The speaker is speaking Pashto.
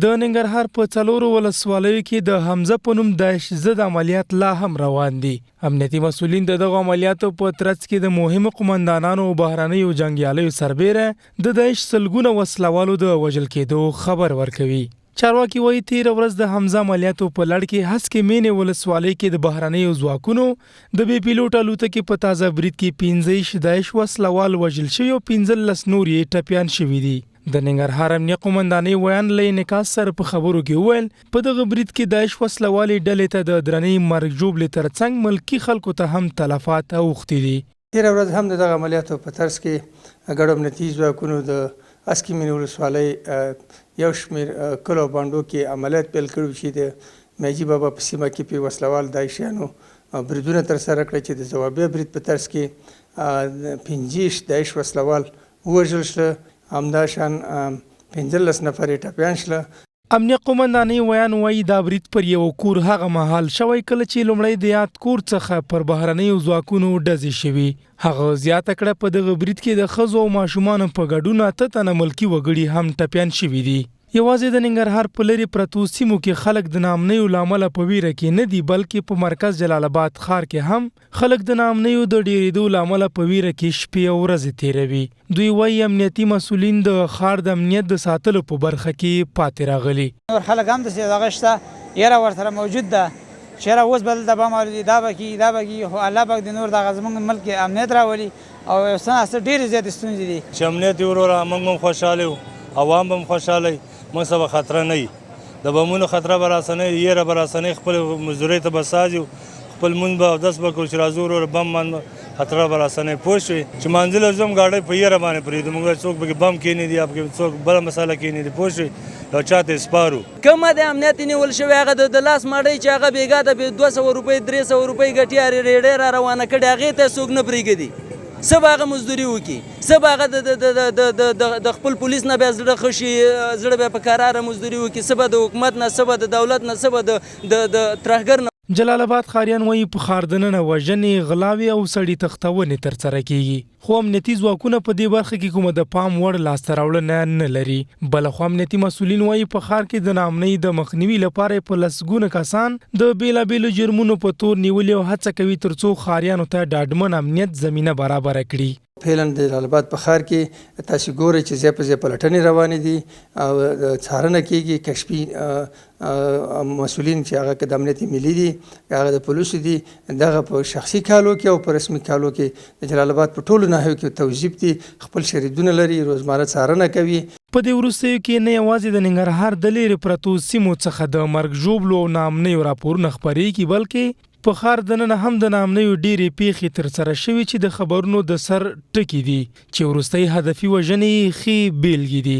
د ننګرهار په څلورو ولسوالیو کې د حمزه په نوم داعش ضد عملیات لا هم روان دي. امنیتي مسؤلین د دغه عملیاتو په ترڅ کې د مهمو قومندانانو او بهرنیو جنګیالیو سربېره د داعش سلګونه وسلوالو د وژل کېدو خبر ورکوي. چارواکي وایي تېره ورځ د حمزه عملیاتو په لړ کې هسکې مینې ولسوالۍ کې د بهرنیو ځواکونو د بې پیلوټه الوتکې په تازه برید کې 15 داعش وسلوال وژل شوي او 15 نور یې ټپیان شوي دي. د ننګرهار امنیه قومندانۍ ویان له انعکاس سره په خبرو کې وویل په دغه برید کې داعش وسلوالې ډلې ته د درنې مرګ ژوبلې ترڅنګ ملکي خلکو ته هم تلفات اوښتي دي. تېره ورځ هم د دغه عملیاتو په ترڅ کې ګډو امنیتي ځواکونو د اسکي مینې ولسوالۍ یو شمېر کلو او بانډو کې عملیات پیل کړي چې د میجي بابا په سیمه کې په وسلوال داعشیانو بریدونه ترسره کړي چې د ځوابي برید په ترڅ کې 15 داعش وسلوال ووژل شول، همداشان 15 نفر ټپیان شول. امنیه قومندانۍ ویان وایي دا برید پر یو کور هغه مهال شوی کله چې لومړی د یاد کور څخه پر بهرنیو ځواکونو ډزې شوي. هغه زیاته کړه په دغه برید کې د ښځو او ماشومانو په ګډون 8 تنه ملکي وګړي هم ټپیان شوي دي. یوازې د ننګرهار په لرې پرتو سیمو کې خلک د ناامنیو له امله په ویره کې نه دي، بلکې په مرکز جلال آباد ښار کې هم خلک د ناامنیو د ډېرېدو له امله په ویره کې شپې او ورځې تېروي. دوی وایي امنیتي مسؤلین د ښار د امنیت د ساتلو په برخه کې پاتې راغلي. نور خلک هم داسې دغه شته یاره ورسره موجود ده چې یاره اوس به دلته بم اورېدي دا به کېږي خو الله پاک د نور دغه زموږ ملک کې امنیت راولي او څه ډېرې زیاتې ستونزې دي چې امنیت یې وروره موږ هم خوشحاله یو، عوام هم خوشحاله وي، موږ څه به خطره نه وي، د بمونو خطره به راسه نه وي، یېره به راسه نه وي، خپل مزدورۍ ته به ساز یو، خپل مونځ به اودس به کوو چې راځو وروره بم من خطره به راسه نه وي. پوه شوې چې منزل ځم ګاډۍ په یېره باندې پرېږدو، موږ څوک پکې بم کېنېدي یا پکې څوک بله مسله کېنېدي، پوه شوې یو چا ته یې سپارو. کومه د امنیت نیول شوی هغه د لاس ماډۍ چې هغه بېګا د 200 روپۍ 300 روپۍ ګټي ریډۍ را روانه کړي هغې ته څوک نه پرېږدي. څه به هغه مزدوري وکړي، څه به هغه د خپل پولیس نه بیا زړه ښه شي، زړه بیا په کراره مزدوري وکړي، څه به د حکومت نه، څه به د دولت نه، څه به د ترهګر نه. جلال آباد ښاریان وایي په ښار دننه وژنې، غلاوې او سړي تښتونې ترسره کیږي، خو امنیتي ځواکونه په دې برخه کې کومه د پام وړ لاسته راوړنه نه لري. بلخوا امنیتي مسؤلین وایي په ښار کې د ناامنۍ د مخنیوي لپاره په لسګونه کسان د بیلابیلو جرمونو په تور نیولي او هڅه کوي ترڅو ښاریانو ته ډاډمن امنیت زمینه برابره کړي. فعلا د جلال آباد په ښار کې تاسو ګورئ چې ځای په ځای پلټنې روانې دي او څارنه کیږي. کشفي مسؤلین چې هغه د امنیت ملي دي، هغه د پولیسو دي، دغه په شخصي کالو کې او په رسمي کالو کې د جلال آباد په ټولو ناحیو کې توظیف دي، خپل شریدونه لري، روزمره څارنه کوي. په دې وروستیو کې نه یوازې د ننګرهار د لرې پرتو سیمو څخه د مرګ ژوبلو او ناامنیو راپورونه خپرېږي، بلکې په ښار دننه هم د ناامنیو ډېرې پیښې ترسره شوي چې د خبرونو د سر ټکي دي، چې وروستۍ هدفي وژنې ښې بیلګې دي.